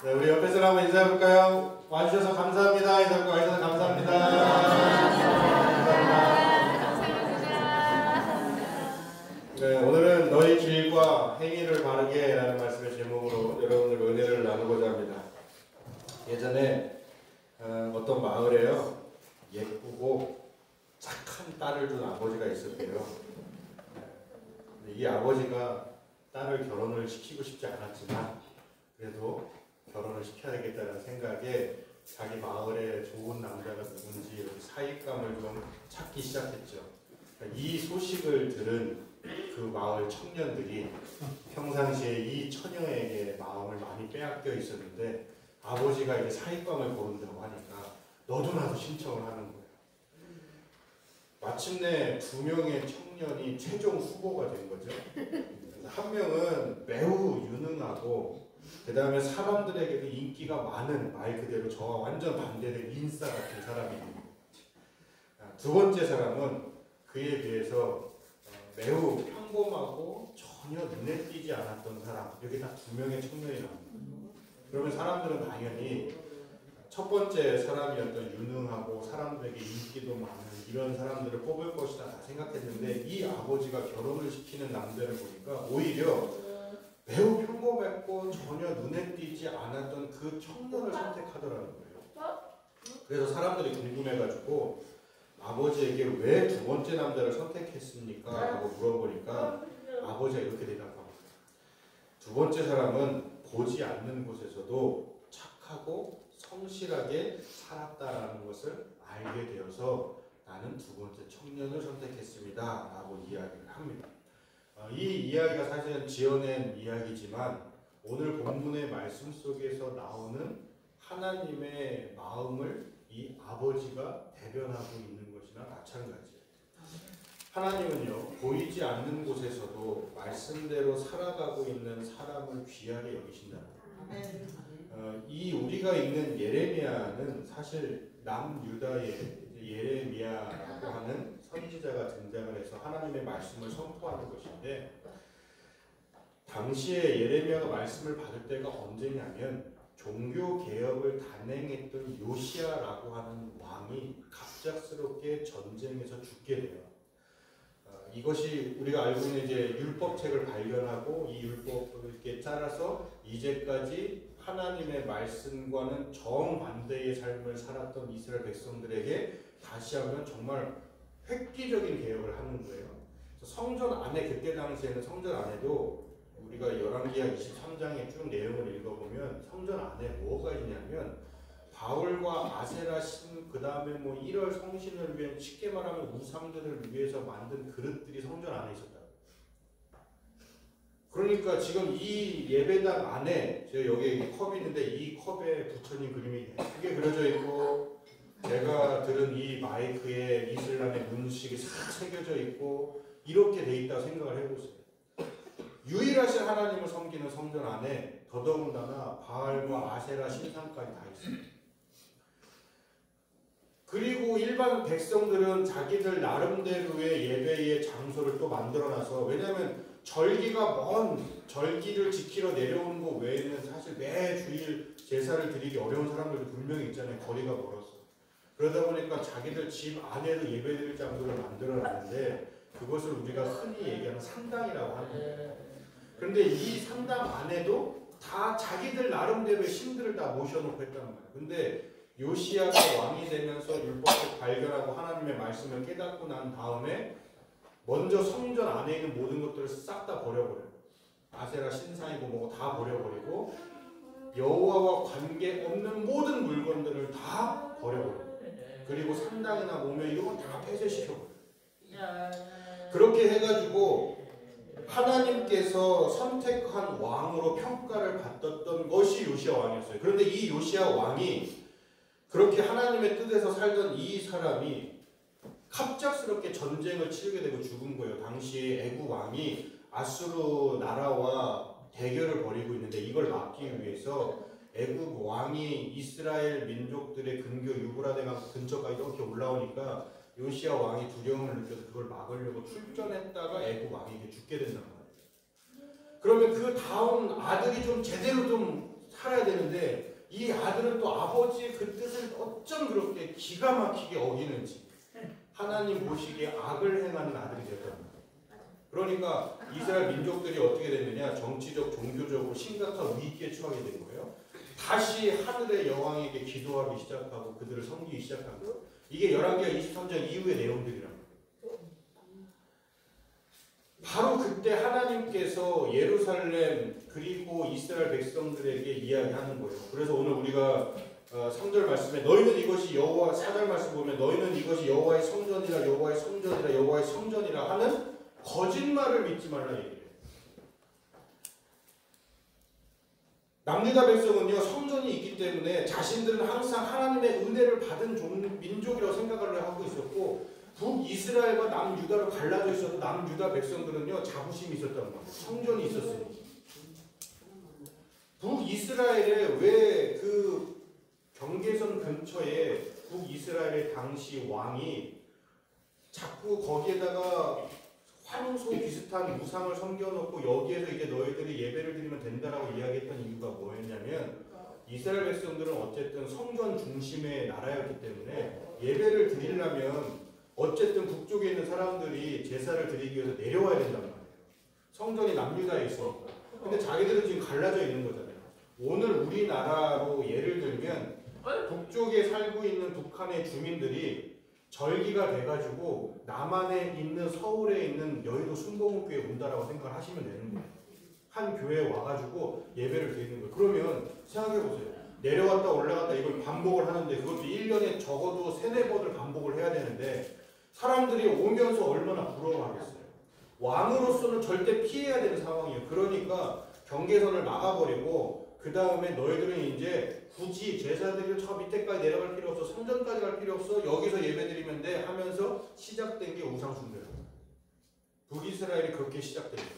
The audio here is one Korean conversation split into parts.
네, 우리 옆에 사람 한번 인사해볼까요? 와주셔서 감사합니다. 인사해볼까? 와주셔서 감사합니다. 네, 오늘은 너희 길과 행위를 바르게 라는 말씀의 제목으로 여러분들과 은혜를 나누고자 합니다. 예전에 어떤 마을에요, 예쁘고 착한 딸을 둔 아버지가 있었대요. 이 아버지가 딸을 결혼을 시키고 싶지 않았지만 그래도 결혼을 시켜야겠다는 생각에 자기 마을에 좋은 남자가 누군지 이렇게 사익감을 좀 찾기 시작했죠. 이 소식을 들은 그 마을 청년들이 평상시에 이 처녀에게 마음을 많이 빼앗겨 있었는데 아버지가 이제 사익감을 고른다고 하니까 너도 나도 신청을 하는 거예요. 마침내 두 명의 청년이 최종 후보가 된 거죠. 한 명은 매우 유능하고 그 다음에 사람들에게도 인기가 많은, 말 그대로 저와 완전 반대된 인싸 같은 사람입니다. 두 번째 사람은 그에 비해서 매우 평범하고 전혀 눈에 띄지 않았던 사람. 여기 딱 두 명의 청년이 나옵니다. 그러면 사람들은 당연히 첫 번째 사람이었던 유능하고 사람들에게 인기도 많은 이런 사람들을 뽑을 것이다 다 생각했는데 이 아버지가 결혼을 시키는 남자를 보니까 오히려 매우 평범했고 전혀 눈에 띄지 않았던 그 청년을 선택하더라는 거예요. 그래서 사람들이 궁금해가지고 아버지에게 왜 두 번째 남자를 선택했습니까? 라고 물어보니까 아버지가 이렇게 대답합니다. 두 번째 사람은 보지 않는 곳에서도 착하고 성실하게 살았다라는 것을 알게 되어서 나는 두 번째 청년을 선택했습니다. 라고 이야기를 합니다. 이 이야기가 사실은 지어낸 이야기지만 오늘 본문의 말씀 속에서 나오는 하나님의 마음을 이 아버지가 대변하고 있는 것이나 마찬가지예요. 하나님은요, 보이지 않는 곳에서도 말씀대로 살아가고 있는 사람을 귀하게 여기신다는 거예요. 이 우리가 읽는 예레미야는 사실 남유다의 예레미야라고 하는 선지자가 등장을 해서 하나님의 말씀을 선포하는 것인데 당시에 예레미야가 말씀을 받을 때가 언제냐면 종교개혁을 단행했던 요시야라고 하는 왕이 갑작스럽게 전쟁에서 죽게 돼요. 이것이 우리가 알고 있는 이제 율법책을 발견하고 이 율법을 이렇게 따라서 이제까지 하나님의 말씀과는 정반대의 삶을 살았던 이스라엘 백성들에게 다시 한번 정말 획기적인 개혁을 하는 거예요. 성전 안에 그때 당시에는 성전 안에도 우리가 열왕기하 23장의 쭉 내용을 읽어보면 성전 안에 뭐가 있냐면 바울과 아세라 신, 그 다음에 뭐 1월 성신을 위해 쉽게 말하면 우상들을 위해서 만든 그릇들이 성전 안에 있었다. 그러니까 지금 이 예배당 안에 저 여기 컵이 있는데 이 컵에 부처님 그림이 예쁘게 그려져 있고 제가 들은 이 마이크에 이슬람의 문식이 싹 새겨져 있고 이렇게 돼 있다고 생각을 해보세요. 유일하신 하나님을 섬기는 성전 안에 더더군다나 바알과 아세라 신상까지 다 있어요. 그리고 일반 백성들은 자기들 나름대로의 예배의 장소를 또 만들어놔서 왜냐하면 절기가 먼 절기를 지키러 내려오는 것 외에는 사실 매 주일 제사를 드리기 어려운 사람들도 분명히 있잖아요. 거리가 멀어서. 그러다 보니까 자기들 집 안에도 예배드릴 장소를 만들어놨는데 그것을 우리가 흔히 얘기하는 상당이라고 합니다. 그런데 이 상당 안에도 다 자기들 나름대로의 신들을 다 모셔놓고 했단 말이에요. 근데 요시야가 왕이 되면서 율법을 발견하고 하나님의 말씀을 깨닫고 난 다음에 먼저 성전 안에 있는 모든 것들을 싹 다 버려버려요. 아세라 신상이고 뭐고 다 버려버리고 여호와와 관계없는 모든 물건들을 다 버려버려요. 그리고 상당이나 모면 이런 건 다 폐쇄시켜버려요. 그렇게 해가지고 하나님께서 선택한 왕으로 평가를 받았던 것이 요시야 왕이었어요. 그런데 이 요시야 왕이 그렇게 하나님의 뜻에서 살던 이 사람이 갑작스럽게 전쟁을 치르게 되고 죽은 거예요. 당시에 애국 왕이 아수르 나라와 대결을 벌이고 있는데 이걸 막기 위해서 애국 왕이 이스라엘 민족들의 근교 유브라데강 근처까지 이렇게 올라오니까 요시야 왕이 두려움을 느껴서 그걸 막으려고 출전했다가 애국 왕에게 죽게 된단 말이에요. 그러면 그 다음 아들이 좀 제대로 좀 살아야 되는데 이 아들은 또 아버지의 그 뜻을 어쩜 그렇게 기가 막히게 어기는지 하나님 보시기에 악을 행하는 아들이 되었단 말이에요. 그러니까 이스라엘 민족들이 어떻게 됐느냐, 정치적, 종교적으로 심각한 위기에 처하게 된 거예요. 다시 하늘의 여왕에게 기도하기 시작하고 그들을 섬기기 시작한 거예요. 이게 열왕기하 23장 이후의 내용들이란 말이에요. 바로 그때 하나님께서 예루살렘 그리고 이스라엘 백성들에게 이야기하는 거예요. 그래서 오늘 우리가 3절 말씀에 너희는 이것이 여호와, 4절 말씀 보면 너희는 이것이 여호와의 성전이라 여호와의 성전이라 여호와의 성전이라 하는 거짓말을 믿지 말라 얘기해요. 남유다 백성은요, 성전이 있기 때문에 자신들은 항상 하나님의 은혜를 받은 민족이라고 생각을 하고 있었고, 북이스라엘과 남유다로 갈라져 있어도 남유다 백성들은요 자부심이 있었단 말이에요. 성전이 있었으니. 북이스라엘에 왜 그 경계선 근처에 북이스라엘의 당시 왕이 자꾸 거기에다가 황소 비슷한 우상을 섬겨놓고 여기에서 이제 너희들이 예배를 드리면 된다라고 이야기했던 이유가 뭐였냐면, 이스라엘 백성들은 어쨌든 성전 중심의 나라였기 때문에 예배를 드리려면 어쨌든 북쪽에 있는 사람들이 제사를 드리기 위해서 내려와야 된단 말이에요. 성전이 남유다에 있어. 근데 자기들은 지금 갈라져 있는 거잖아요. 오늘 우리나라로 예를 들면 북쪽에 살고 있는 북한의 주민들이 절기가 돼가지고 남한에 있는 서울에 있는 여의도 순복음교회에 온다라고 생각을 하시면 되는 거예요. 한 교회에 와가지고 예배를 드리는 거예요. 그러면 생각해보세요. 내려갔다 올라갔다 이걸 반복을 하는데 그것도 1년에 적어도 3-4번을 반복을 해야 되는데 사람들이 오면서 얼마나 부러워하겠어요. 왕으로서는 절대 피해야 되는 상황이에요. 그러니까 경계선을 막아버리고 그 다음에 너희들은 이제 굳이 제사드리러 저 밑에까지 내려갈 필요 없어, 성전까지 갈 필요 없어, 여기서 예배드리면 돼 하면서 시작된 게 우상숭배예요. 북이스라엘이 그렇게 시작됩니다.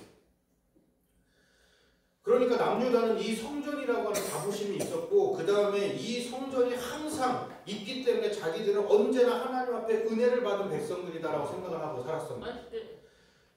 그러니까 남유다는 이 성전이라고 하는 자부심이 있었고, 그 다음에 이 성전이 항상 있기 때문에 자기들은 언제나 하나님 앞에 은혜를 받은 백성들이다라고 생각을 하고 살았습니다.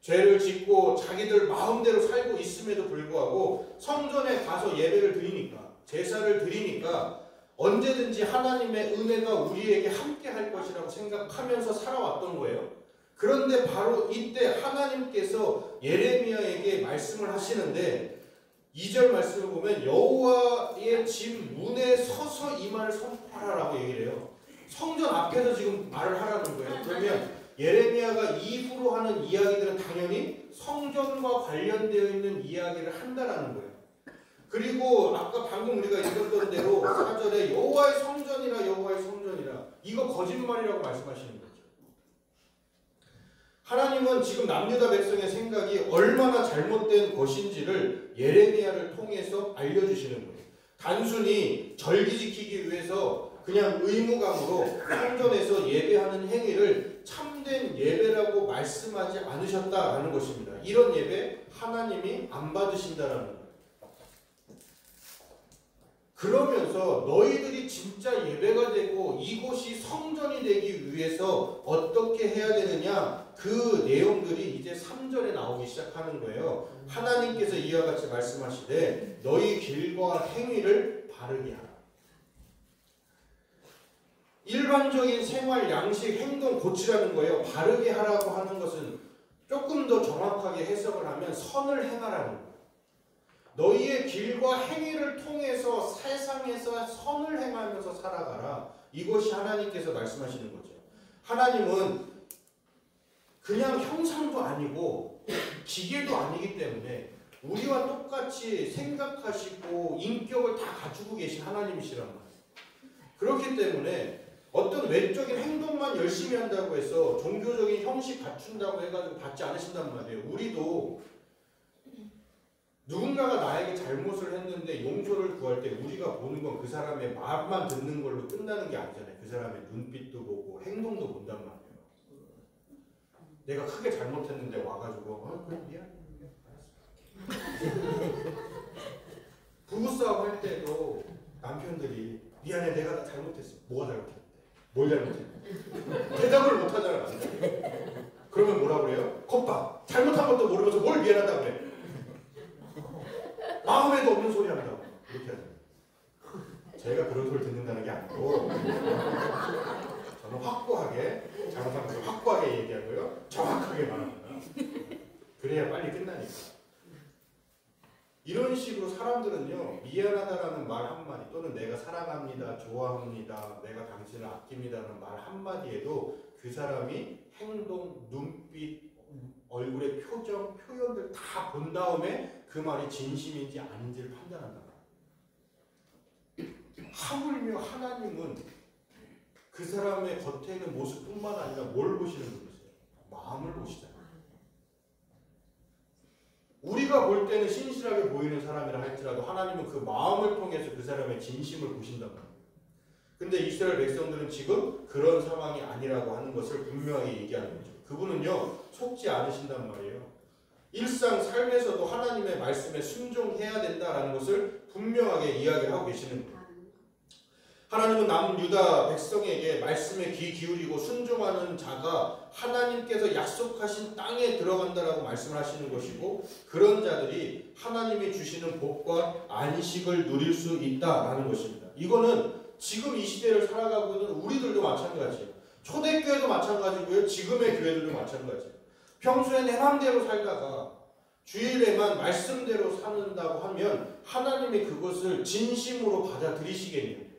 죄를 짓고 자기들 마음대로 살고 있음에도 불구하고 성전에 가서 예배를 드리니까, 제사를 드리니까 언제든지 하나님의 은혜가 우리에게 함께 할 것이라고 생각하면서 살아왔던 거예요. 그런데 바로 이때 하나님께서 예레미야에게 말씀을 하시는데 2절 말씀을 보면 여호와의 집 문에 서서 이 말을 선포하라라고 얘기를 해요. 성전 앞에서 지금 말을 하라는 거예요. 그러면 예레미야가 이후로 하는 이야기들은 당연히 성전과 관련되어 있는 이야기를 한다라는 거예요. 그리고 아까 방금 우리가 읽었던 대로 4절에 여호와의 성전이라 여호와의 성전이라, 이거 거짓말이라고 말씀하시는 거죠. 하나님은 지금 남유다 백성의 생각이 얼마나 잘못된 것인지를 예레미야를 통해서 알려주시는 거예요. 단순히 절기 지키기 위해서 그냥 의무감으로 성전에서 예배하는 행위를 참된 예배라고 말씀하지 않으셨다라는 것입니다. 이런 예배 하나님이 안 받으신다라는 거예요. 그러면서 너희들이 진짜 예배가 되고 이곳이 성전이 되기 위해서 어떻게 해야 되느냐, 그 내용들이 이제 3절에 나오기 시작하는 거예요. 하나님께서 이와 같이 말씀하시되 너희 길과 행위를 바르게 하라. 일반적인 생활, 양식, 행동 고치라는 거예요. 바르게 하라고 하는 것은 조금 더 정확하게 해석을 하면 선을 행하라는 거예요. 너희의 길과 행위를 통해서 세상에서 선을 행하면서 살아가라. 이것이 하나님께서 말씀하시는 거죠. 하나님은 그냥 형상도 아니고 기계도 아니기 때문에 우리와 똑같이 생각하시고 인격을 다 갖추고 계신 하나님이시란 말이에요. 그렇기 때문에 어떤 외적인 행동만 열심히 한다고 해서 종교적인 형식 갖춘다고 해가지고 받지 않으신단 말이에요. 우리도 누군가가 나에게 잘못을 했는데 용서를 구할 때 우리가 보는 건 그 사람의 말만 듣는 걸로 끝나는 게 아니잖아요. 그 사람의 눈빛도 보고 행동도 본단 말이에요. 내가 크게 잘못했는데 와가지고 그래 미안해. 부부싸움 할 때도 남편들이 미안해 내가 잘못했어. 뭐가 잘못했는데? 뭘 잘못했는데? 대답을 못하잖아. 그러면 뭐라 그래요? 겉봐. 잘못한 것도 모르면서 뭘 미안하다고 그래. 마음에도 없는 소리 한다고. 이렇게 하잖아요. 제가 그런 소리 듣는다는 게 아니고 저는 확고하게 잘못한 것을 확고하게 얘기하고요. 정확하게 말합니다. 그래야 빨리 끝나니까. 이런 식으로 사람들은요. 미안하다라는 말 한마디 또는 내가 사랑합니다. 좋아합니다. 내가 당신을 아낍니다라는 말 한마디에도 그 사람이 행동, 눈빛, 얼굴의 표정, 표현들 다 본 다음에 그 말이 진심인지 아닌지를 판단한다. 하물며 하나님은 그 사람의 겉에 있는 모습뿐만 아니라 뭘 보시는 분이세요? 마음을 보시잖아요. 우리가 볼 때는 신실하게 보이는 사람이라 할지라도 하나님은 그 마음을 통해서 그 사람의 진심을 보신단 말이에요. 근데 이스라엘 백성들은 지금 그런 상황이 아니라고 하는 것을 분명하게 얘기하는 거죠. 그분은요, 속지 않으신단 말이에요. 일상 삶에서도 하나님의 말씀에 순종해야 된다라는 것을 분명하게 이야기하고 계시는 거예요. 하나님은 남은 유다 백성에게 말씀에 귀 기울이고 순종하는 자가 하나님께서 약속하신 땅에 들어간다라고 말씀을 하시는 것이고, 그런 자들이 하나님이 주시는 복과 안식을 누릴 수 있다라는 것입니다. 이거는 지금 이 시대를 살아가고 있는 우리들도 마찬가지예요. 초대교회도 마찬가지고요. 지금의 교회들도 마찬가지예요. 평소에 내 마음대로 살다가 주일에만 말씀대로 사는다고 하면 하나님이 그것을 진심으로 받아들이시겠냐고.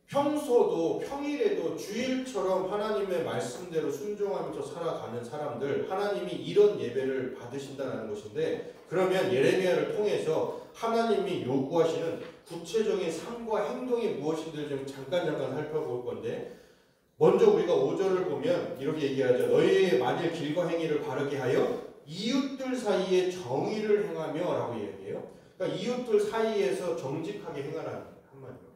평소도 평일에도 주일처럼 하나님의 말씀대로 순종하면서 살아가는 사람들, 하나님이 이런 예배를 받으신다는 것인데, 그러면 예레미야를 통해서 하나님이 요구하시는 구체적인 삶과 행동이 무엇인지를 좀 잠깐 살펴볼 건데, 먼저 우리가 5절을 보면 이렇게 얘기하죠. 너희의 만일 길과 행위를 바르게 하여 이웃들 사이에 정의를 행하며 라고 얘기해요. 그러니까 이웃들 사이에서 정직하게 행하라는 거예요. 한마디로.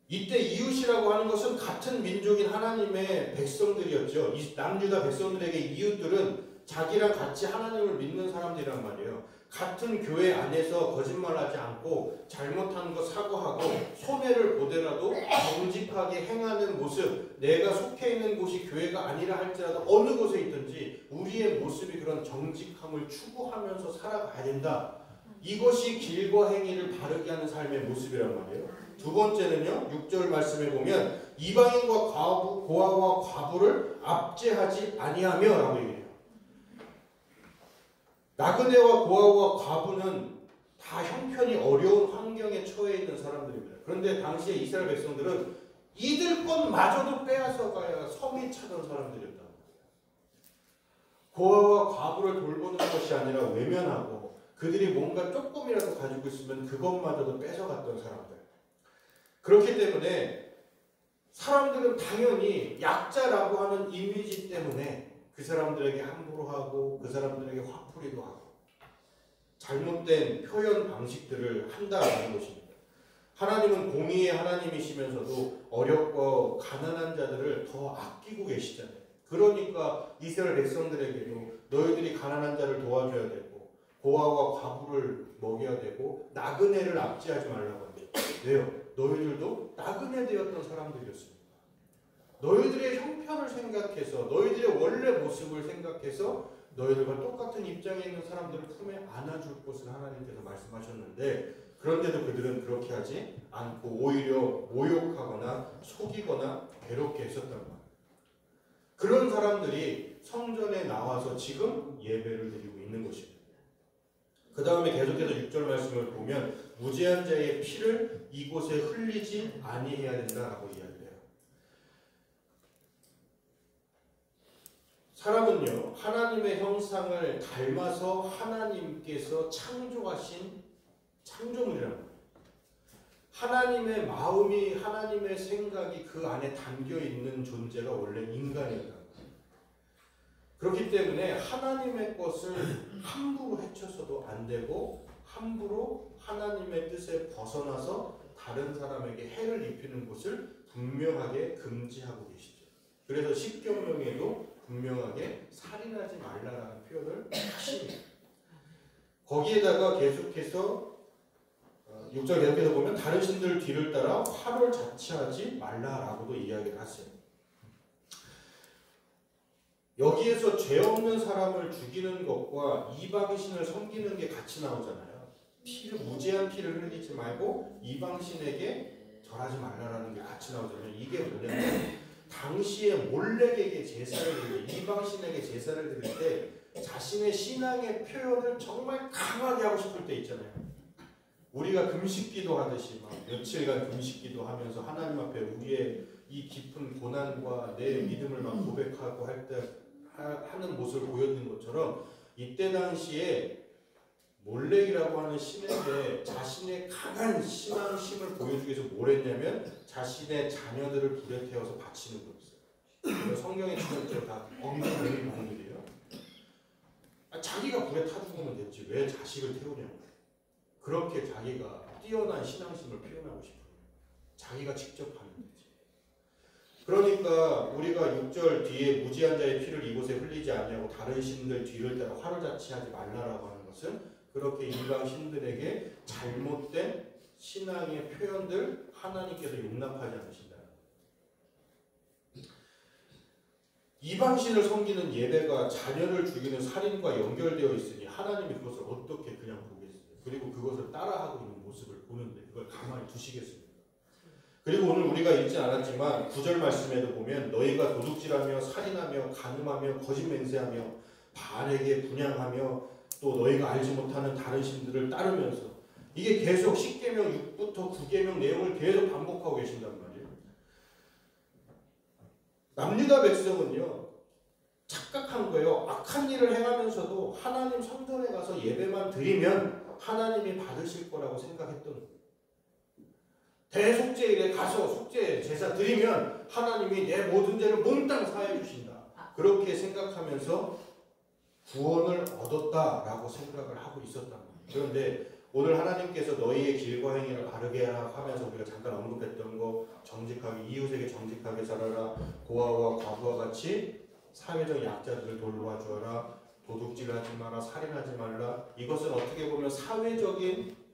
이때 이웃이라고 하는 것은 같은 민족인 하나님의 백성들이었죠. 이 남유다 백성들에게 이웃들은 자기랑 같이 하나님을 믿는 사람들이란 말이에요. 같은 교회 안에서 거짓말하지 않고 잘못한 거 사과하고 손해를 보더라도 정직하게 행하는 모습, 내가 속해 있는 곳이 교회가 아니라 할지라도 어느 곳에 있든지 우리의 모습이 그런 정직함을 추구하면서 살아가야 된다. 이것이 길과 행위를 바르게 하는 삶의 모습이란 말이에요. 두 번째는요, 6절 말씀에 보면 이방인과 고아와 과부를 압제하지 아니하며 라고 얘기해요. 나그네와 고아와 과부는 다 형편이 어려운 환경에 처해 있는 사람들입니다. 그런데 당시에 이스라엘 백성들은 이들 것마저도 빼앗아가야 성이 차던 사람들이었다. 고아와 과부를 돌보는 것이 아니라 외면하고 그들이 뭔가 조금이라도 가지고 있으면 그것마저도 뺏어갔던 사람들. 그렇기 때문에 사람들은 당연히 약자라고 하는 이미지 때문에 그 사람들에게 함부로 하고 그 사람들에게 화풀이도 하고 잘못된 표현 방식들을 한다는 것입니다. 하나님은 공의의 하나님이시면서도 어렵고 가난한 자들을 더 아끼고 계시잖아요. 그러니까 이스라엘 백성들에게도 너희들이 가난한 자를 도와줘야 되고 고아와 과부를 먹여야 되고 나그네를 압제하지 말라고 합니다. 왜요? 너희들도 나그네 되었던 사람들이었습니다. 너희들의 형편을 생각해서 너희들의 원래 모습을 생각해서 너희들과 똑같은 입장에 있는 사람들을 품에 안아줄 것을 하나님께서 말씀하셨는데, 그런데도 그들은 그렇게 하지 않고 오히려 모욕하거나 속이거나 괴롭게 했었단 말이에요. 그런 사람들이 성전에 나와서 지금 예배를 드리고 있는 것입니다. 그 다음에 계속해서 6절 말씀을 보면 무죄한 자의 피를 이곳에 흘리지 아니해야 된다라고 이야기해요. 사람은요, 하나님의 형상을 닮아서 하나님께서 창조하신 창조물이라는 거예요. 하나님의 마음이, 하나님의 생각이 그 안에 담겨 있는 존재가 원래 인간이었다는 거예요. 그렇기 때문에 하나님의 것을 함부로 해쳐서도 안 되고 함부로 하나님의 뜻에 벗어나서 다른 사람에게 해를 입히는 것을 분명하게 금지하고 계시죠. 그래서 십계명에도 분명하게 살인하지 말라라는 표현을 하십니다. 거기에다가 계속해서 6절 계속해서 보면 다른 신들 뒤를 따라 화를 자취하지 말라라고도 이야기를 하세요. 여기에서 죄 없는 사람을 죽이는 것과 이방신을 섬기는 게 같이 나오잖아요. 무지한 피를 흘리지 말고 이방신에게 절하지 말라라는 게 같이 나오잖아요. 이게 뭐냐면 당시에 몰렉에게 제사를 드릴 때, 이방신에게 제사를 드릴 때 자신의 신앙의 표현을 정말 강하게 하고 싶을 때 있잖아요. 우리가 금식기도 하듯이 막 며칠간 금식기도 하면서 하나님 앞에 우리의 이 깊은 고난과 내 믿음을 막 고백하고 할 때 하는 모습을 보여주는 것처럼 이때 당시에 몰렉이라고 하는 신에게 자신의 강한 신앙심을 보여주기 위해서 뭘 했냐면 자신의 자녀들을 불에 태워서 바치는 거였어요. 성경에 지금 다 엉뚱한 부분들이에요. 자기가 불에 타 죽으면 됐지 왜 자식을 태우냐고. 그렇게 자기가 뛰어난 신앙심을 표현하고 싶어요. 자기가 직접 하는 거지. 그러니까 우리가 6절 뒤에 무지한 자의 피를 이곳에 흘리지 아니하고 다른 신들 뒤를 따라 화를 자취하지 말라라고 하는 것은 그렇게 이방 신들에게 잘못된 신앙의 표현들 하나님께서 용납하지 않으신다. 이방 신을 섬기는 예배가 자녀를 죽이는 살인과 연결되어 있으니 하나님이 그것을 어떻게 그냥 보겠어요. 그리고 그것을 따라하고 있는 모습을 보는데 그걸 가만히 두시겠습니까? 그리고 오늘 우리가 읽지 않았지만 9절 말씀에도 보면 너희가 도둑질하며 살인하며 간음하며 거짓 맹세하며 바알에게 분향하며 또 너희가 알지 못하는 다른 신들을 따르면서 이게 계속 10계명 6부터 9계명 내용을 계속 반복하고 계신단 말이에요. 남유다 백성은요 착각한 거예요. 악한 일을 행하면서도 하나님 성전에 가서 예배만 드리면 하나님이 받으실 거라고 생각했던 거예요. 대속죄일에 가서 속죄 제사 드리면 하나님이 내 모든 죄를 몽땅 사해 주신다. 그렇게 생각하면서 구원을 얻었다라고 생각을 하고 있었단 말이에요. 그런데 오늘 하나님께서 너희의 길과 행위를 바르게 하라 하면서 우리가 잠깐 언급했던 거 정직하게 이웃에게 정직하게 살아라. 고아와 과부와 같이 사회적 약자들을 돌봐주어라. 도둑질하지 마라. 살인하지 말라. 이것은 어떻게 보면 사회적인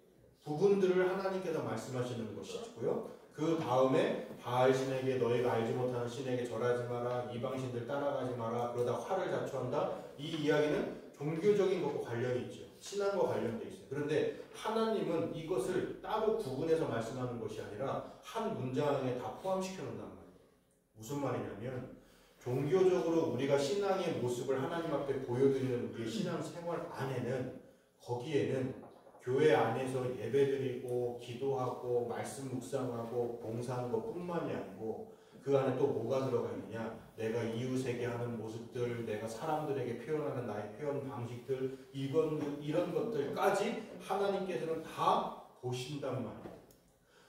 부분들을 하나님께서 말씀하시는 것이고요. 그 다음에 바알신에게 너희가 알지 못하는 신에게 절하지 마라. 이방신들 따라가지 마라. 그러다 화를 자초한다. 이 이야기는 종교적인 것과 관련이 있죠. 신앙과 관련돼 있어요. 그런데 하나님은 이것을 따로 구분해서 말씀하는 것이 아니라 한 문장에 다 포함시켜 놓는단 말이에요. 무슨 말이냐면 종교적으로 우리가 신앙의 모습을 하나님 앞에 보여드리는 우리의 신앙 생활 안에는 거기에는 교회 안에서 예배드리고 기도하고 말씀 묵상하고 봉사하는 것뿐만이 아니고 그 안에 또 뭐가 들어가 있느냐, 내가 이웃에게 하는 모습들, 내가 사람들에게 표현하는 나의 표현 방식들, 이런 것들까지 하나님께서는 다 보신단 말이에요.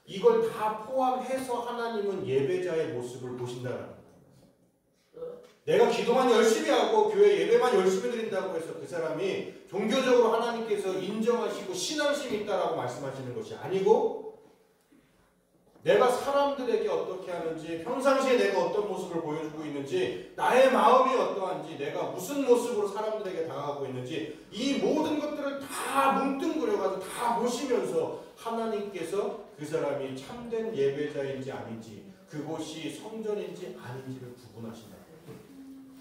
이걸 다 포함해서 하나님은 예배자의 모습을 보신다는 거예요. 내가 기도만 열심히 하고 교회 예배만 열심히 드린다고 해서 그 사람이 종교적으로 하나님께서 인정하시고 신앙심이 있다라고 말씀하시는 것이 아니고, 내가 사람들에게 어떻게 하는지, 평상시에 내가 어떤 모습을 보여주고 있는지, 나의 마음이 어떠한지, 내가 무슨 모습으로 사람들에게 다가가고 있는지, 이 모든 것들을 다 뭉뚱그려가지고 다 보시면서 하나님께서 그 사람이 참된 예배자인지 아닌지, 그곳이 성전인지 아닌지를 구분하신다.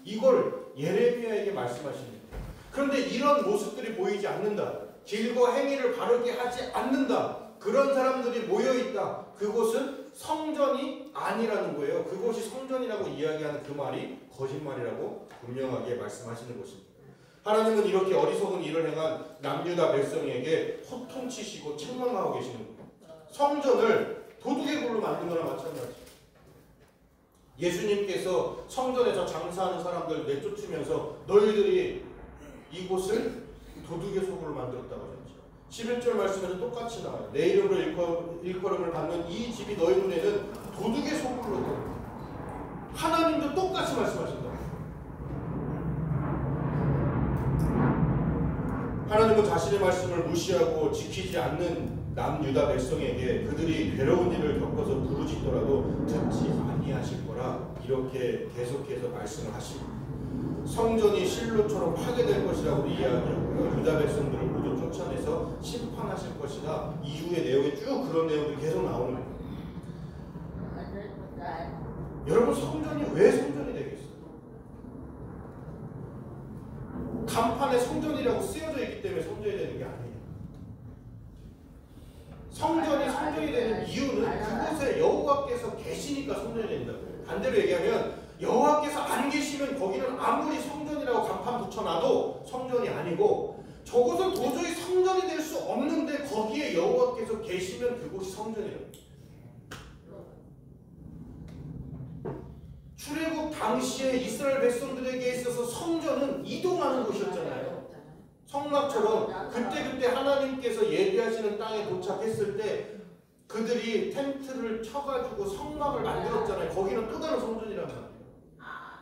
이걸 예레미야에게 말씀하시는 거예요. 그런데 이런 모습들이 보이지 않는다. 길과 행위를 바르게 하지 않는다. 그런 사람들이 모여있다. 그곳은 성전이 아니라는 거예요. 그곳이 성전이라고 이야기하는 그 말이 거짓말이라고 분명하게 말씀하시는 것입니다. 하나님은 이렇게 어리석은 일을 행한 남유다 백성에게 호통치시고 책망하고 계시는 거예요. 성전을 도둑의 굴로 만든 거나 마찬가지예요. 예수님께서 성전에서 장사하는 사람들 내쫓으면서 너희들이 이곳을 도둑의 소굴로 만들었다고 하셨죠. 11절 말씀에서 똑같이 나와요. 내 이름으로 일컬음을 받는 이 집이 너희 눈에는 도둑의 소굴로 돼. 하나님도 똑같이 말씀하신다. 하나님은 자신의 말씀을 무시하고 지키지 않는 남유다 백성에게 그들이 괴로운 일을 겪어서 부르짖더라도 듣지 아니하실 거라 이렇게 계속해서 말씀을 하십니다. 성전이 실로처럼 파괴될 것이라고 이야기하고요. 유다 백성들을 모두 쫓아내서 심판하실 것이다. 이후의 내용에 쭉 그런 내용들이 계속 나오는 거예요. 여러분, 성전이 왜 성전이 되겠어요? 간판에 성전이라고 쓰여져 있기 때문에 성전이 되는 게 아니에요. 성전이 성전이 되는 이유는 그곳에 여호와께서 계시니까 성전이 된다고요. 반대로 얘기하면 여호와께서 안 계시면 거기는 아무리 성전이라고 간판 붙여놔도 성전이 아니고, 저곳은 도저히 성전이 될 수 없는데 거기에 여호와께서 계시면 그곳이 성전이라고. 출애굽 당시에 이스라엘 백성들에게 있어서 성전은 이동하는 곳이었잖아요. 성막처럼 그때 하나님께서 예비하시는 땅에 도착했을 때 그들이 텐트를 쳐가지고 성막을 만들었잖아요. 거기는 또 다른 성전이란 말이에요.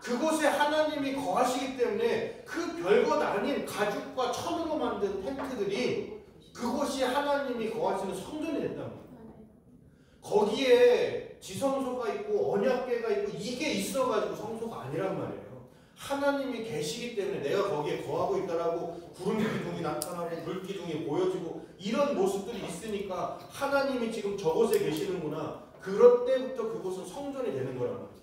그곳에 하나님이 거하시기 때문에 그 별것 아닌 가죽과 천으로 만든 텐트들이 그곳이 하나님이 거하시는 성전이 됐단 말이에요. 거기에 지성소가 있고 언약궤가 있고 이게 있어가지고 성소가 아니란 말이에요. 하나님이 계시기 때문에 내가 거기에 거하고 있다라고 구름 기둥이 나타나고 불 기둥이 보여지고 이런 모습들이 있으니까 하나님이 지금 저곳에 계시는구나. 그럴 때부터 그곳은 성전이 되는 거란 말이죠.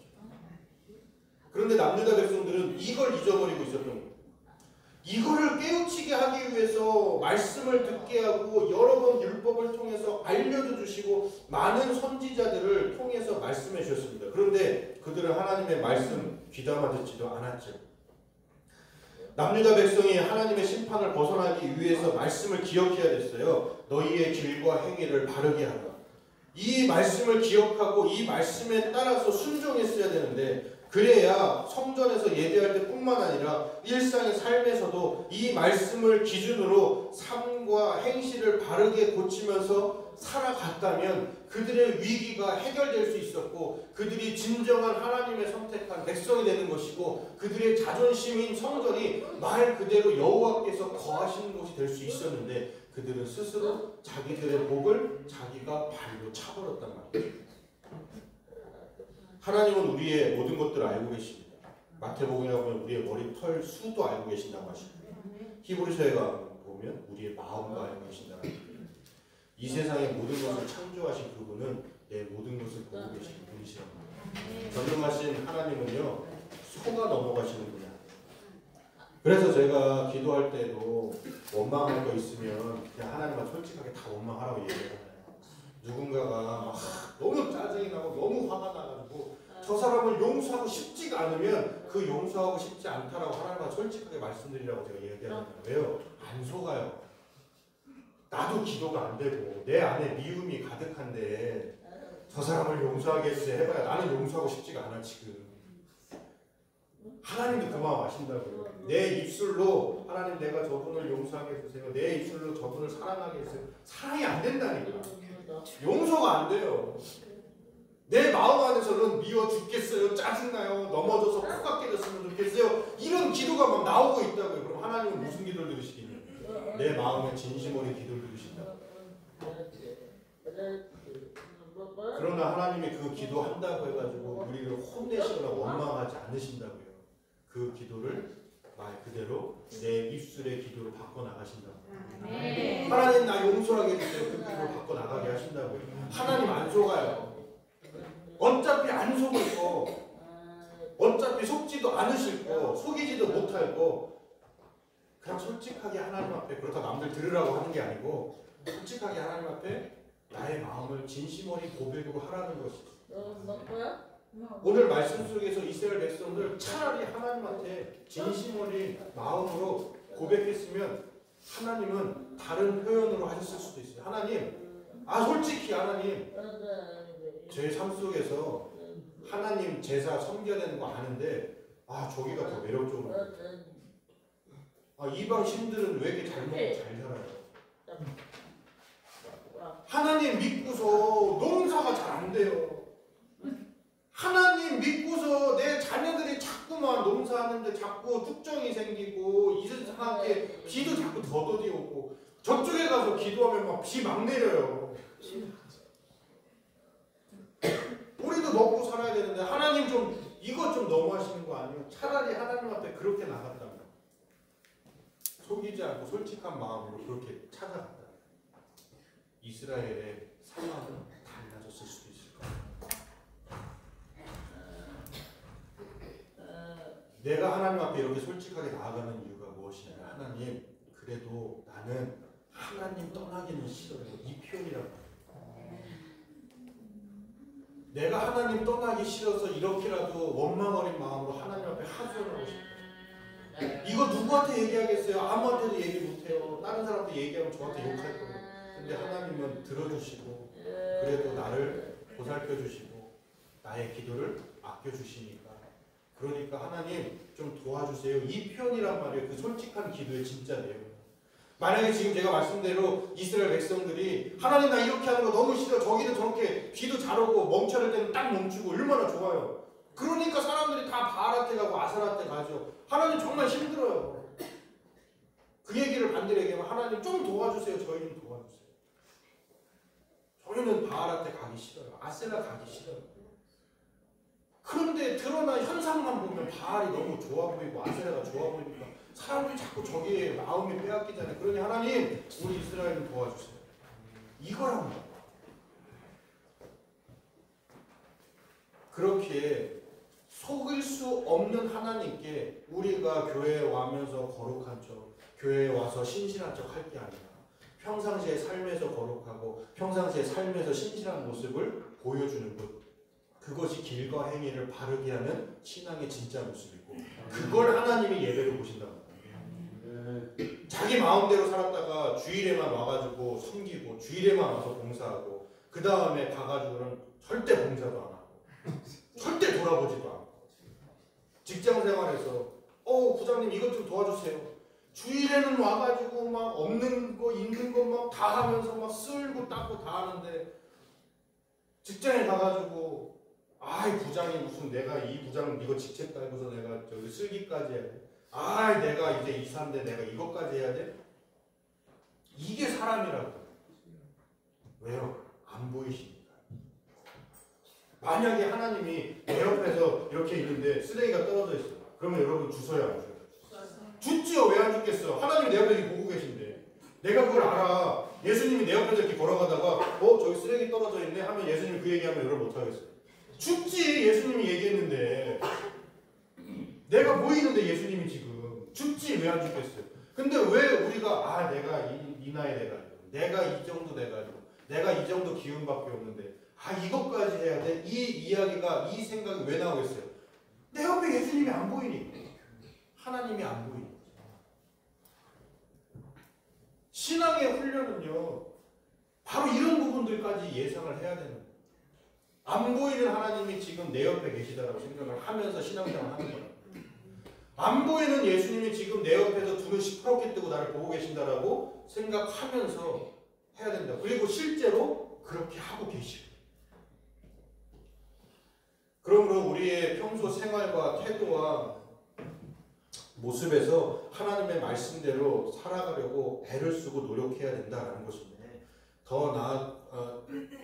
그런데 남유다 백성들은 이걸 잊어버리고 있었던 거예요. 이거를 깨우치게 하기 위해서 말씀을 듣게 하고 여러 번 율법을 통해서 알려줘 주시고 많은 선지자들을 통해서 말씀해 주셨습니다. 그런데 그들은 하나님의 말씀 귀담아 듣지도 않았죠. 남유다 백성이 하나님의 심판을 벗어나기 위해서 말씀을 기억해야 됐어요. 너희의 길과 행위를 바르게 하라. 이 말씀을 기억하고 이 말씀에 따라서 순종했어야 되는데, 그래야 성전에서 예배할 때뿐만 아니라 일상의 삶에서도 이 말씀을 기준으로 삶과 행실을 바르게 고치면서 살아갔다면 그들의 위기가 해결될 수 있었고, 그들이 진정한 하나님의 선택한 백성이 되는 것이고, 그들의 자존심인 성전이 말 그대로 여호와께서 거하시는 곳이 될 수 있었는데, 그들은 스스로 자기들의 복을 자기가 발로 차버렸단 말이에요. 하나님은 우리의 모든 것들을 알고 계십니다. 마태복음에 보면 우리의 머리털 수도 알고 계신다고 하십니다. 히브리서에 보면 우리의 마음도 알고 계신다고 합니다. 이 세상의 모든 것을 창조하신 그분은 내 모든 것을 보고 계시는 분이시랍니다. 전능하신 하나님은요, 소가 넘어가시는 분이야. 그래서 제가 기도할 때도 원망할 거 있으면 그냥 하나님과 솔직하게 다 원망하라고 얘기해요. 누군가가 막 너무 짜증이 나고 너무 화가 나가지고 저 사람을 용서하고 싶지가 않으면 그 용서하고 싶지 않다라고 하나님과 솔직하게 말씀드리라고 제가 얘기하잖아요. 왜요? 안 속아요. 나도 기도가 안 되고 내 안에 미움이 가득한데 저 사람을 용서하겠어 해봐야 나는 용서하고 싶지가 않아 지금. 하나님도 그 마음 아신다고요. 내 입술로 하나님 내가 저분을 용서하게 해주세요. 내 입술로 저분을 사랑하게 해주세요. 사랑이 안 된다니까. 용서가 안 돼요. 내 마음 안에서는 미워 죽겠어요. 짜증나요. 넘어져서 코가 깨졌으면 좋겠어요. 이런 기도가 막 나오고 있다고요. 그럼 하나님은 무슨 기도를 들으시겠냐? 내 마음에 진심 어린 기도를 들으신다. 그러나 하나님이 그 기도한다고 해가지고 우리를 혼내시거나 원망하지 않으신다고요. 그 기도를 말 그대로 내 입술의 기도로 바꿔나가신다고. 하나님 나 용서하게 해주세요. 그 기도를 바꿔나가게 하신다고요. 하나님 안 속아요. 어차피 안 속을 거, 어차피 속지도 않으실 거, 속이지도 못할 거, 그냥 솔직하게 하나님 앞에, 그렇다고 남들 들으라고 하는 게 아니고 솔직하게 하나님 앞에 나의 마음을 진심 어린 고백으로 하라는 것이죠. 오늘 말씀 속에서 이스라엘 백성들 차라리 하나님한테 진심 어린 마음으로 고백했으면 하나님은 다른 표현으로 하셨을 수도 있어요. 하나님, 솔직히 하나님, 제 삶 속에서 하나님 제사 섬겨야 되는 거 아는데 저기가 더 매력적으로 이방 신들은 왜 이렇게 잘 먹고 잘 살아요? 하나님 믿고서 농사가 잘 안 돼요. 하나님 믿고서 내 자녀들이 자꾸만 농사하는데 자꾸 tuk정이 생기고 이상하게 비도 자꾸 더더디 오고 저쪽에 가서 기도하면 막 비 막 내려요. 우리도 먹고 살아야 되는데 하나님 좀 이것 좀 너무하시는 거 아니에요? 차라리 하나님 앞에 그렇게 나갔다면 속이지 않고 솔직한 마음으로 그렇게 찾아갔다. 이스라엘의 상황은 달라졌을 수도 있을 거예요. 내가 하나님 앞에 이렇게 솔직하게 나아가는 이유가 무엇이냐? 하나님, 그래도 나는 하나님 떠나기는 싫어요. 이 표현이라고. 내가 하나님 떠나기 싫어서 이렇게라도 원망 어린 마음으로 하나님 앞에 하소연하고 싶어요. 이거 누구한테 얘기하겠어요? 아무한테도 얘기 못해요. 다른 사람한테 얘기하면 저한테 욕할 거예요. 근데 하나님은 들어주시고 그래도 나를 보살펴주시고 나의 기도를 아껴주시니까, 그러니까 하나님 좀 도와주세요. 이 표현이란 말이에요. 그 솔직한 기도의 진짜 내용. 만약에 지금 제가 말씀대로 이스라엘 백성들이 하나님 나 이렇게 하는 거 너무 싫어, 저기는 저렇게 비도 잘 오고 멈춰야 될 때는 딱 멈추고, 얼마나 좋아요. 그러니까 사람들이 다 바알한테 가고 아세라한테 가죠. 하나님 정말 힘들어요. 그 얘기를 반대로 얘기하면 하나님 좀 도와주세요. 저희 좀 도와주세요. 저희는 바알한테 가기 싫어요. 아세라 가기 싫어요. 그런데 드러난 현상만 보면 바알이 너무 좋아 보이고 아세라가 좋아 보이니까 사람들이 자꾸 저기에 마음이 빼앗기잖아요. 그러니 하나님 우리 이스라엘을 도와주세요. 이거란 말이에요. 그렇게 속일 수 없는 하나님께 우리가 교회에 와면서 거룩한 척, 교회에 와서 신실한 척 할 게 아니라 평상시에 삶에서 거룩하고 평상시에 삶에서 신실한 모습을 보여주는 것, 그것이 길과 행위를 바르게 하는 신앙의 진짜 모습이고, 그걸 하나님이 예배로 보신다고. 자기 마음대로 살았다가 주일에만 와가지고 섬기고 주일에만 와서 봉사하고 그 다음에 가가지고는 절대 봉사도 안 하고 절대 돌아보지도 않고, 직장 생활에서 부장님 이것 좀 도와주세요. 주일에는 와가지고 막 없는 거 있는 거 막 다 하면서 막 쓸고 닦고 다 하는데, 직장에 가가지고 아이 부장이 무슨 내가 이 부장 이거 직책 달고서 내가 저기 쓸기까지 해야 돼. 아이 내가 이제 이사인데 내가 이것까지 해야 돼. 이게 사람이라고. 왜요? 안 보이시니까. 만약에 하나님이 내 옆에서 이렇게 있는데 쓰레기가 떨어져 있어. 그러면 여러분 주워야 안 줘요? 죽지요. 왜 안 죽겠어? 하나님이 내 옆에 이렇게 보고 계신데. 내가 그걸 알아. 예수님이 내 옆에서 이렇게 걸어가다가 저기 쓰레기 떨어져 있네 하면 예수님이 그 얘기하면 여러분 못하겠어요. 죽지. 예수님이 얘기했는데. 내가 보이는데 예수님이 지금 죽지. 왜 안 죽겠어요? 근데 왜 우리가 내가 이 나이 돼가지고 내가 이 정도 돼가지고 내가 이 정도 기운밖에 없는데 이것까지 해야 돼? 이 이야기가, 이 생각이 왜 나오겠어요? 내 옆에 예수님이 안 보이니까. 하나님이 안 보이니까. 신앙의 훈련은요, 바로 이런 부분들까지 예상을 해야 되는 거예요. 안 보이는 하나님이 지금 내 옆에 계시다라고 생각을 하면서 신앙생활을 하는 거예요. 안 보이는 예수님이 지금 내 옆에서 눈을 시퍼렇게 뜨고 나를 보고 계신다라고 생각하면서 해야 된다. 그리고 실제로 그렇게 하고 계시고. 그러므로 우리의 평소 생활과 태도와 모습에서 하나님의 말씀대로 살아가려고 애를 쓰고 노력해야 된다라는 것입니다. 더 나아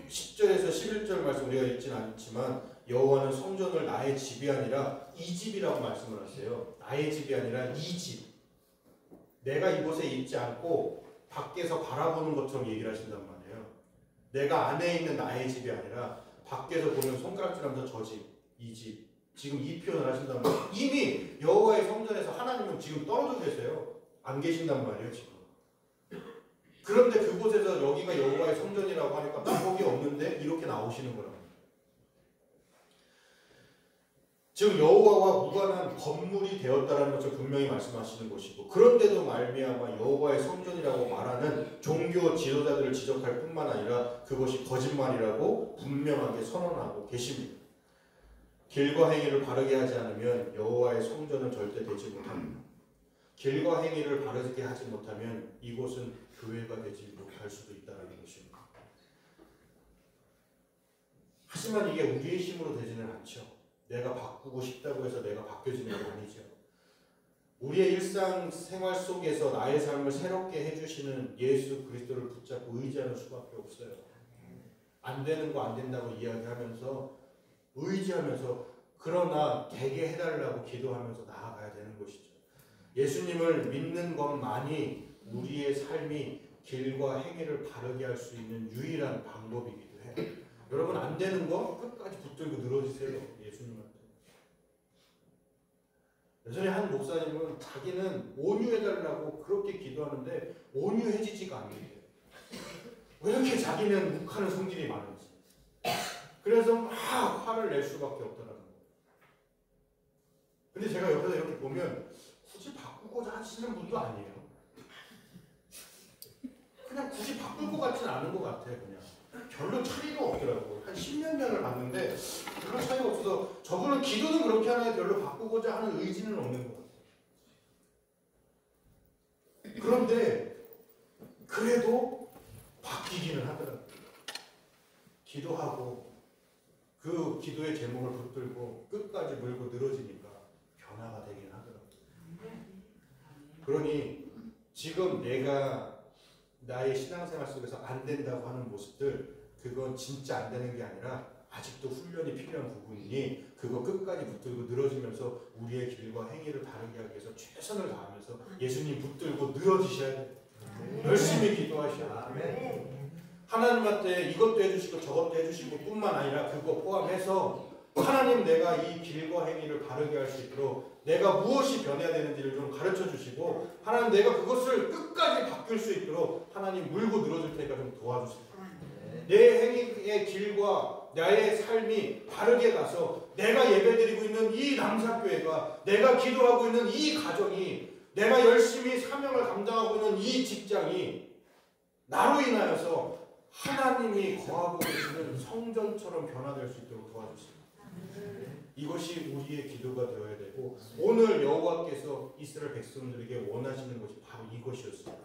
10절에서 11절 말씀 우리가 읽지는 않지만 여호와는 성전을 나의 집이 아니라 이 집이라고 말씀을 하세요. 나의 집이 아니라 이 집. 내가 이곳에 있지 않고 밖에서 바라보는 것처럼 얘기를 하신단 말이에요. 내가 안에 있는 나의 집이 아니라 밖에서 보면 손가락질하면서 저 집, 이 집. 지금 이 표현을 하신단 말이에요. 이미 여호와의 성전에서 하나님은 지금 떨어져 계세요. 안 계신단 말이에요, 지금. 그런데 그곳에서 여기가 여호와의 성전이라고 하니까 거기 없는데 이렇게 나오시는 거라고. 즉 여호와와 무관한 건물이 되었다라는 것을 분명히 말씀하시는 것이고, 그런데도 말미암아 여호와의 성전이라고 말하는 종교 지도자들을 지적할 뿐만 아니라 그것이 거짓말이라고 분명하게 선언하고 계십니다. 길과 행위를 바르게 하지 않으면 여호와의 성전은 절대 되지 못합니다. 길과 행위를 바르게 하지 못하면 이곳은 교회가 되지 못할 수도 있다는 것입니다. 하지만 이게 우리의 힘으로 되지는 않죠. 내가 바꾸고 싶다고 해서 내가 바뀌어지는 게 아니죠. 우리의 일상 생활 속에서 나의 삶을 새롭게 해주시는 예수 그리스도를 붙잡고 의지하는 수밖에 없어요. 안 되는 거 안 된다고 이야기하면서 의지하면서, 그러나 되게 해달라고 기도하면서 나아가야 되는 것이죠. 예수님을 믿는 것만이 우리의 삶이 길과 행위를 바르게 할 수 있는 유일한 방법이기도 해요. 여러분 안 되는 거 끝까지 붙들고 늘어지세요. 예수님한테. 예전에 한 목사님은 자기는 온유해달라고 그렇게 기도하는데 온유해지지가 않는데 왜 이렇게 자기는 묵하는 성질이 많은지. 그래서 막 화를 낼 수밖에 없더라는 거예요. 근데 제가 옆에서 이렇게 보면 굳이 바꾸고자 하시는 분도 아니에요. 그냥 굳이 바꿀 것 같지는 않은 것 같아요. 그냥 별로 차이가 없더라고요. 한 10몇 년을 봤는데 별로 차이가 없어서 저분은 기도는 그렇게 하는데 별로 바꾸고자 하는 의지는 없는 것 같아요. 그런데 그래도 바뀌기는 하더라고요. 기도하고 그 기도의 제목을 붙들고 끝까지 물고 늘어지니까 변화가 되긴 하더라고요. 그러니 지금 내가 나의 신앙생활 속에서 안 된다고 하는 모습들, 그건 진짜 안 되는 게 아니라 아직도 훈련이 필요한 부분이니 그거 끝까지 붙들고 늘어지면서 우리의 길과 행위를 다르게 하기 위해서 최선을 다하면서 예수님 붙들고 늘어지셔야 돼요. 열심히 기도하셔야 돼요. 하나님한테 이것도 해주시고 저것도 해주시고 뿐만 아니라 그거 포함해서 하나님, 내가 이 길과 행위를 바르게 할 수 있도록 내가 무엇이 변해야 되는지를 좀 가르쳐 주시고, 하나님 내가 그것을 끝까지 바뀔 수 있도록 하나님 물고 늘어질 테니까 좀 도와주세요. 내 행위의 길과 나의 삶이 바르게 가서 내가 예배드리고 있는 이 남사교회가, 내가 기도하고 있는 이 가정이, 내가 열심히 사명을 감당하고 있는 이 직장이 나로 인하여서 하나님이 거하고 계시는 성전처럼 변화될 수 있도록 도와주세요. 이것이 우리의 기도가 되어야 되고, 오늘 여호와께서 이스라엘 백성들에게 원하시는 것이 바로 이것이었습니다.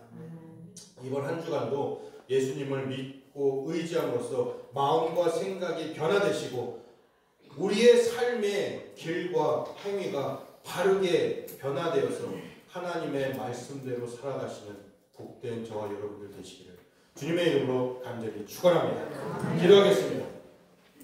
이번 한 주간도 예수님을 믿고 의지함으로써 마음과 생각이 변화되시고 우리의 삶의 길과 행위가 바르게 변화되어서 하나님의 말씀대로 살아가시는 복된 저와 여러분들 되시기를 주님의 이름으로 간절히 축원합니다. 기도하겠습니다.